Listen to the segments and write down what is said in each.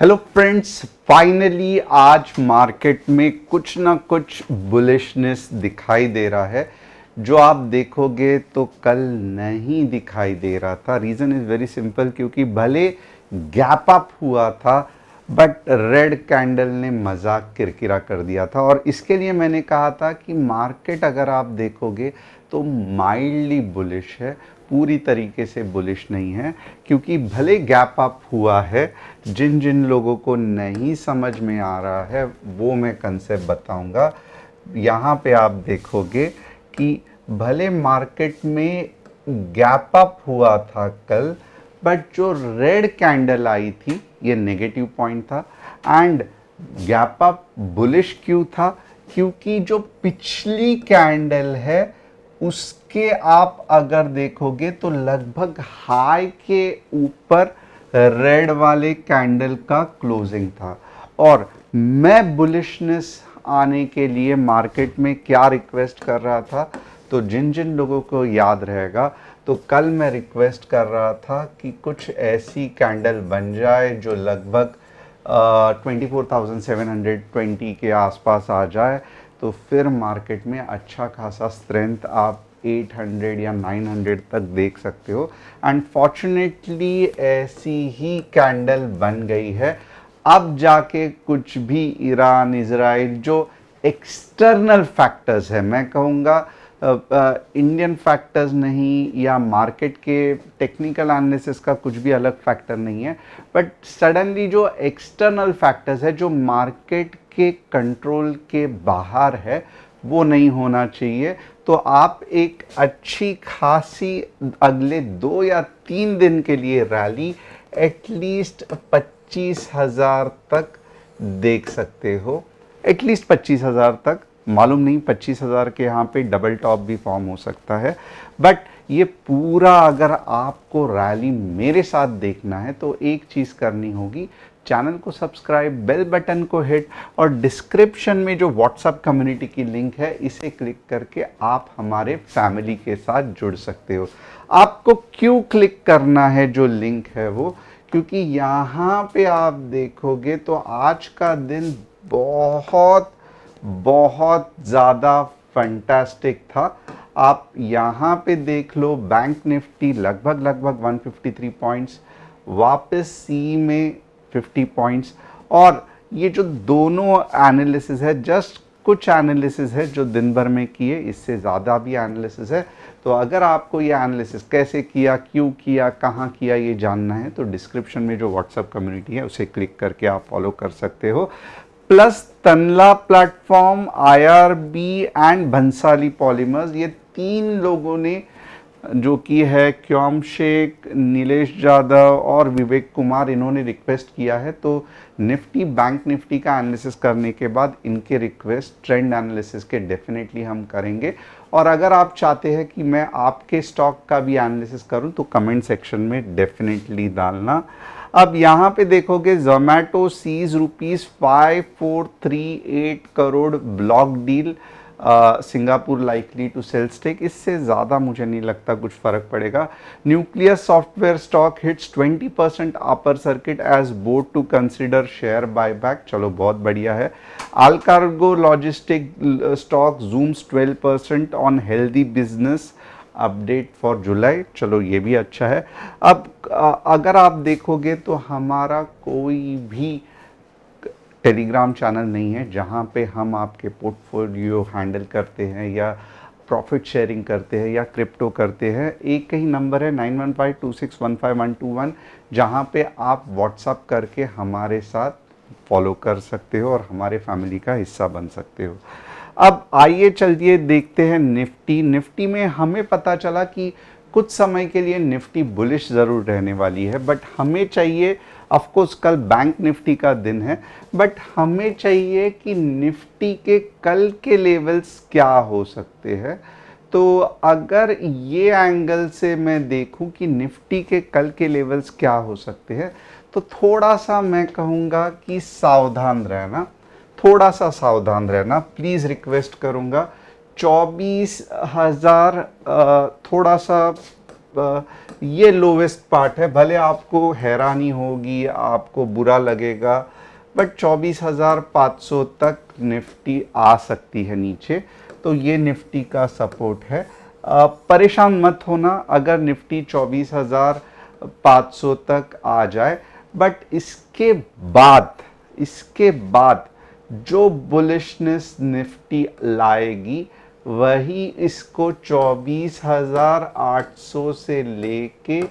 Hello friends, finally आज market में कुछ ना कुछ बुलिशनेस दिखाई दे रहा है जो आप देखोगे तो कल नहीं दिखाई दे रहा था। रीज़न इज़ वेरी सिंपल, क्योंकि भले गैप अप हुआ था बट रेड कैंडल ने मजाक किरकिरा कर दिया था। और इसके लिए मैंने कहा था कि मार्केट अगर आप देखोगे तो माइल्डली बुलिश है, पूरी तरीके से बुलिश नहीं है। क्योंकि भले गैप अप हुआ है, जिन जिन लोगों को नहीं समझ में आ रहा है वो मैं कंसेप्ट बताऊंगा। यहाँ पे आप देखोगे कि भले मार्केट में गैप अप हुआ था कल, बट जो रेड कैंडल आई थी ये नेगेटिव पॉइंट था। एंड गैप अप बुलिश क्यों था? क्योंकि जो पिछली कैंडल है उसके आप अगर देखोगे तो लगभग हाई के ऊपर रेड वाले कैंडल का क्लोजिंग था। और मैं बुलिशनेस आने के लिए मार्केट में क्या रिक्वेस्ट कर रहा था, तो जिन जिन लोगों को याद रहेगा तो कल मैं रिक्वेस्ट कर रहा था कि कुछ ऐसी कैंडल बन जाए जो लगभग 24,720 के आसपास आ जाए, तो फिर मार्केट में अच्छा खासा स्ट्रेंथ आप 800 या 900 तक देख सकते हो। अनफॉर्चुनेटली ऐसी ही कैंडल बन गई है। अब जाके कुछ भी ईरान इजराइल जो एक्सटर्नल फैक्टर्स है, मैं कहूँगा इंडियन फैक्टर्स नहीं या मार्केट के टेक्निकल एनालिसिस का कुछ भी अलग फैक्टर नहीं है, बट सडनली जो एक्सटर्नल फैक्टर्स है जो मार्केट के कंट्रोल के बाहर है, वो नहीं होना चाहिए। तो आप एक अच्छी खासी अगले 2 या 3 दिन के लिए रैली एटलीस्ट 25,000 तक देख सकते हो। एटलीस्ट 25,000 तक, मालूम नहीं 25,000 के यहाँ पे डबल टॉप भी फॉर्म हो सकता है। बट ये पूरा अगर आपको रैली मेरे साथ देखना है तो एक चीज़ करनी होगी, चैनल को सब्सक्राइब, बेल बटन को हिट, और डिस्क्रिप्शन में जो व्हाट्सएप कम्युनिटी की लिंक है इसे क्लिक करके आप हमारे फैमिली के साथ जुड़ सकते हो। आपको क्यों क्लिक करना है जो लिंक है वो? क्योंकि यहाँ पे आप देखोगे तो आज का दिन बहुत बहुत ज़्यादा फैंटास्टिक था। आप यहाँ पे देख लो, बैंक निफ्टी लगभग 153 पॉइंट्स, वापस सी में 50 पॉइंट्स। और ये जो दोनों एनालिसिस है, जस्ट कुछ एनालिसिस है जो दिन भर में किए, इससे ज़्यादा भी एनालिसिस है। तो अगर आपको ये एनालिसिस कैसे किया, क्यों किया, कहाँ किया, ये जानना है तो डिस्क्रिप्शन में जो व्हाट्सएप कम्युनिटी है उसे क्लिक करके आप फॉलो कर सकते हो। Plus Tanla Platform, IRB and Bhansali Polymers, ये 3 लोगों ने जो कि है क्योम शेख, नीलेश यादव और विवेक कुमार, इन्होंने रिक्वेस्ट किया है। तो निफ्टी बैंक निफ्टी का एनालिसिस करने के बाद इनके रिक्वेस्ट ट्रेंड एनालिसिस के डेफिनेटली हम करेंगे। और अगर आप चाहते हैं कि मैं आपके स्टॉक का भी एनालिसिस करूं तो कमेंट सेक्शन में डेफिनेटली डालना। अब यहाँ पे देखोगे Zomato sees ₹5438 crore block deal, Singapore likely to sell stake. इससे ज़्यादा मुझे नहीं लगता कुछ फ़र्क पड़ेगा। Nuclear software stock hits 20% upper circuit as board to consider share buyback, चलो बहुत बढ़िया है। Allcargo logistic stock zooms 12% on healthy business update for July, चलो ये भी अच्छा है। अब अगर आप देखोगे तो हमारा कोई भी टेलीग्राम चैनल नहीं है जहां पे हम आपके पोर्टफोलियो हैंडल करते हैं या प्रॉफिट शेयरिंग करते हैं या क्रिप्टो करते हैं। एक ही नंबर है 9152615121, जहां पे आप व्हाट्सअप करके हमारे साथ फॉलो कर सकते हो और हमारे फैमिली का हिस्सा बन सकते हो। अब आइए चलिए देखते हैं निफ्टी में हमें पता चला कि कुछ समय के लिए निफ्टी बुलिश ज़रूर रहने वाली है, बट हमें चाहिए, ऑफ कोर्स कल बैंक निफ्टी का दिन है, बट हमें चाहिए कि निफ्टी के कल के लेवल्स क्या हो सकते हैं। तो अगर ये एंगल से मैं देखूं कि निफ्टी के कल के लेवल्स क्या हो सकते हैं, तो थोड़ा सा मैं कहूँगा कि सावधान रहना, थोड़ा सा सावधान रहना, प्लीज़ रिक्वेस्ट करूँगा। 24,000 थोड़ा सा ये लोवेस्ट पार्ट है। भले आपको हैरानी होगी, आपको बुरा लगेगा, बट 24,500 तक निफ्टी आ सकती है नीचे। तो ये निफ्टी का सपोर्ट है। परेशान मत होना अगर निफ्टी 24,500 तक आ जाए, बट इसके बाद जो बुलिशनेस निफ्टी लाएगी वही इसको 24,800 से लेके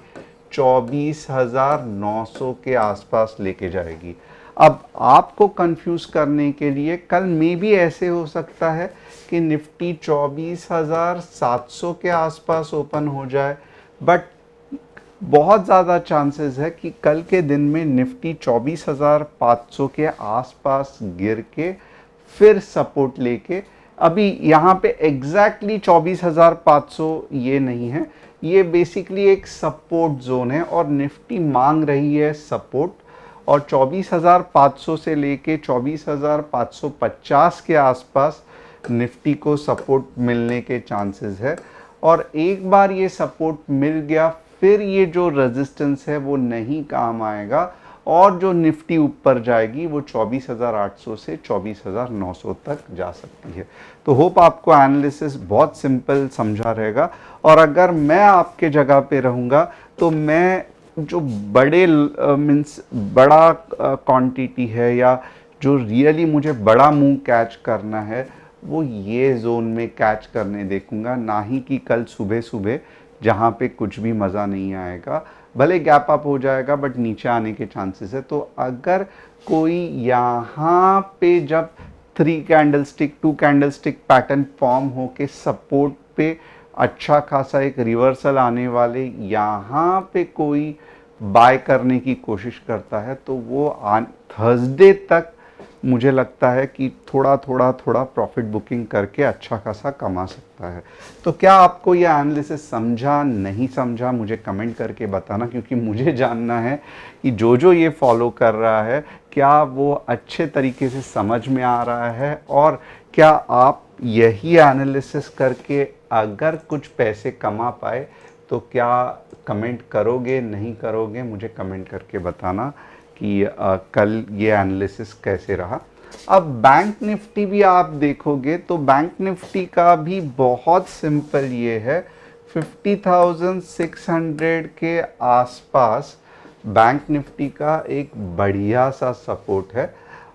24,900 के आसपास लेके जाएगी। अब आपको कंफ्यूज करने के लिए कल में भी ऐसे हो सकता है कि निफ्टी 24,700 के आसपास ओपन हो जाए, बट बहुत ज़्यादा चांसेस है कि कल के दिन में निफ्टी 24,500 के आसपास गिर के फिर सपोर्ट लेके, अभी यहाँ पे एग्जैक्टली 24,500 ये नहीं है, ये बेसिकली एक सपोर्ट जोन है और निफ्टी मांग रही है सपोर्ट, और 24,500 से लेके 24,550 के आसपास निफ्टी को सपोर्ट मिलने के चांसेस है। और एक बार ये सपोर्ट मिल गया फिर ये जो रेजिस्टेंस है वो नहीं काम आएगा, और जो निफ्टी ऊपर जाएगी वो 24,800 से 24,900 तक जा सकती है। तो होप आपको एनालिसिस बहुत सिंपल समझा रहेगा। और अगर मैं आपके जगह पे रहूँगा तो मैं जो बड़े मीन्स बड़ा क्वांटिटी है या जो रियली मुझे बड़ा मूव कैच करना है वो ये जोन में कैच करने देखूंगा, ना ही कि कल सुबह सुबह जहाँ पे कुछ भी मज़ा नहीं आएगा। भले गैप अप हो जाएगा बट नीचे आने के चांसेस है। तो अगर कोई यहाँ पे जब 2 कैंडलस्टिक पैटर्न फॉर्म हो के सपोर्ट पे अच्छा खासा एक रिवर्सल आने वाले यहाँ पे कोई बाय करने की कोशिश करता है तो वो थर्सडे तक मुझे लगता है कि थोड़ा प्रॉफिट बुकिंग करके अच्छा खासा कमा सकता है। तो क्या आपको यह एनालिसिस समझा, नहीं समझा, मुझे कमेंट करके बताना, क्योंकि मुझे जानना है कि जो ये फॉलो कर रहा है क्या वो अच्छे तरीके से समझ में आ रहा है, और क्या आप यही एनालिसिस करके अगर कुछ पैसे कमा पाए तो क्या कमेंट करोगे, नहीं करोगे, मुझे कमेंट करके बताना कि कल ये एनालिसिस कैसे रहा। अब बैंक निफ्टी भी आप देखोगे तो बैंक निफ्टी का भी बहुत सिंपल ये है, 50,600 के आसपास बैंक निफ्टी का एक बढ़िया सा सपोर्ट है।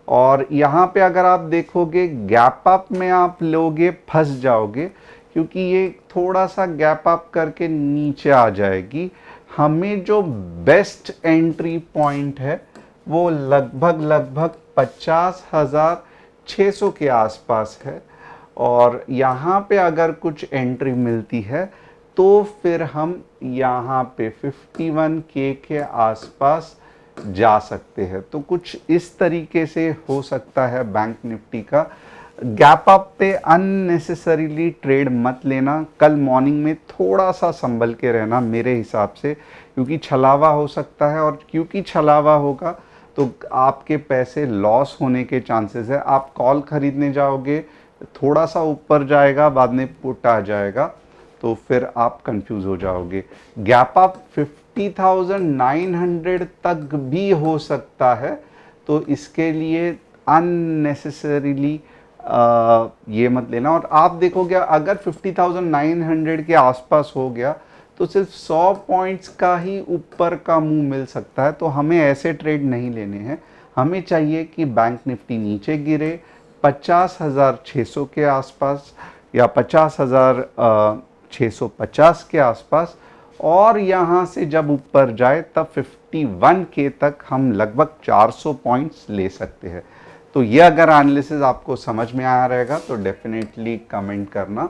और यहाँ पे अगर आप देखोगे गैप अप में आप लोगे फंस जाओगे, क्योंकि ये थोड़ा सा गैप अप करके नीचे आ जाएगी। हमें जो बेस्ट एंट्री पॉइंट है वो लगभग 50,600 के आसपास है, और यहाँ पे अगर कुछ एंट्री मिलती है तो फिर हम यहाँ पे 51K के आसपास जा सकते हैं। तो कुछ इस तरीके से हो सकता है बैंक निफ्टी का। गैप अप पे अननेसेसरीली ट्रेड मत लेना, कल मॉर्निंग में थोड़ा सा संभल के रहना मेरे हिसाब से, क्योंकि छलावा हो सकता है, और क्योंकि छलावा होगा तो आपके पैसे लॉस होने के चांसेस है। आप कॉल खरीदने जाओगे, थोड़ा सा ऊपर जाएगा, बाद में पुट आ जाएगा, तो फिर आप कंफ्यूज हो जाओगे। गैप अप 50,900 तक भी हो सकता है, तो इसके लिए अननेसेसरीली ये मत लेना। और आप देखोगे अगर 50,900 के आसपास हो गया तो सिर्फ 100 पॉइंट्स का ही ऊपर का मुंह मिल सकता है। तो हमें ऐसे ट्रेड नहीं लेने हैं, हमें चाहिए कि बैंक निफ्टी नीचे गिरे 50,600 के आसपास या 50,650 के आसपास, और यहाँ से जब ऊपर जाए तब 51K तक हम लगभग 400 पॉइंट्स ले सकते हैं। तो ये अगर एनालिसिस आपको समझ में आया रहेगा तो डेफिनेटली कमेंट करना।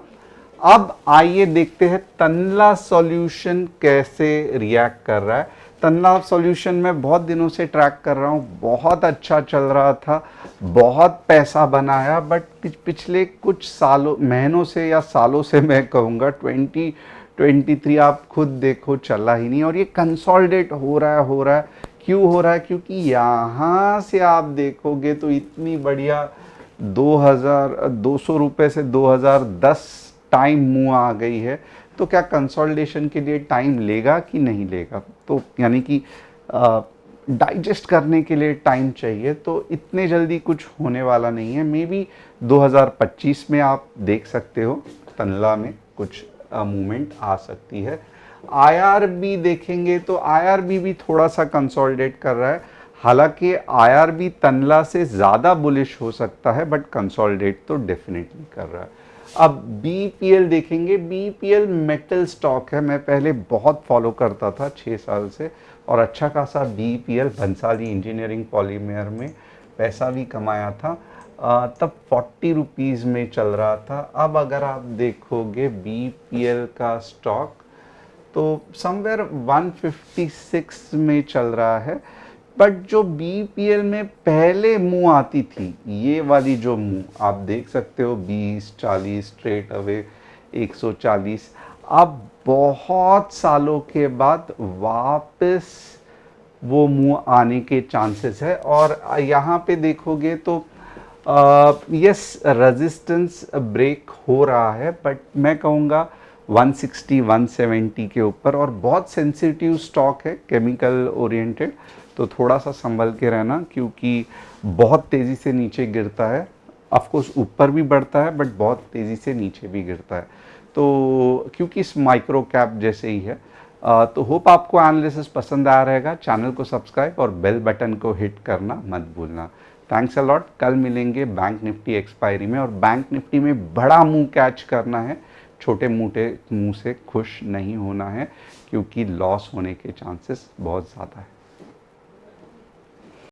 अब आइए देखते हैं तनला सॉल्यूशन कैसे रिएक्ट कर रहा है। तनला सॉल्यूशन मैं बहुत दिनों से ट्रैक कर रहा हूँ, बहुत अच्छा चल रहा था, बहुत पैसा बनाया, बट पिछले कुछ सालों, महीनों से या सालों से मैं कहूँगा 2023 आप खुद देखो चला ही नहीं, और ये कंसोलिडेट हो रहा है। क्यों हो रहा है? क्योंकि यहाँ से आप देखोगे तो इतनी बढ़िया 2,200 रुपये से 2010 टाइम मुँह आ गई है। तो क्या कंसोलिडेशन के लिए टाइम लेगा कि नहीं लेगा? तो यानी कि डाइजेस्ट करने के लिए टाइम चाहिए, तो इतने जल्दी कुछ होने वाला नहीं है। मे बी 2025 में आप देख सकते हो तनला में कुछ मूवमेंट आ सकती है। आईआरबी देखेंगे तो आईआरबी भी थोड़ा सा कंसोलिडेट कर रहा है, हालांकि आईआरबी तनला से ज़्यादा बुलिश हो सकता है, बट कंसोलिडेट तो डेफिनेटली कर रहा है। अब बीपीएल देखेंगे, बीपीएल मेटल स्टॉक है, मैं पहले बहुत फॉलो करता था 6 साल से, और अच्छा खासा बीपीएल भंसाली इंजीनियरिंग पॉलीमर में पैसा भी कमाया था। तब 40 रुपीज़ में चल रहा था। अब अगर आप देखोगे बीपीएल का स्टॉक तो समवेयर 156 में चल रहा है। बट जो बीपीएल में पहले मुंह आती थी, ये वाली जो मुंह आप देख सकते हो 20-40 स्ट्रेट अवे 140, अब बहुत सालों के बाद वापस वो मुंह आने के चांसेस है। और यहाँ पे देखोगे तो यस रेजिस्टेंस ब्रेक हो रहा है, बट मैं कहूँगा 160 170 के ऊपर, और बहुत सेंसिटिव स्टॉक है, केमिकल ओरिएंटेड, तो थोड़ा सा संभल के रहना, क्योंकि बहुत तेज़ी से नीचे गिरता है। ऑफकोर्स ऊपर भी बढ़ता है, बट बहुत तेज़ी से नीचे भी गिरता है, तो क्योंकि इस माइक्रो कैप जैसे ही है। तो होप आपको एनालिसिस पसंद आया रहेगा। चैनल को सब्सक्राइब और बेल बटन को हिट करना मत भूलना। Thanks a lot. कल मिलेंगे बैंक निफ्टी एक्सपायरी में, और बैंक निफ्टी में बड़ा मुंह कैच करना है, छोटे मोटे मुंह से खुश नहीं होना है, क्योंकि लॉस होने के चांसेस बहुत ज़्यादा है।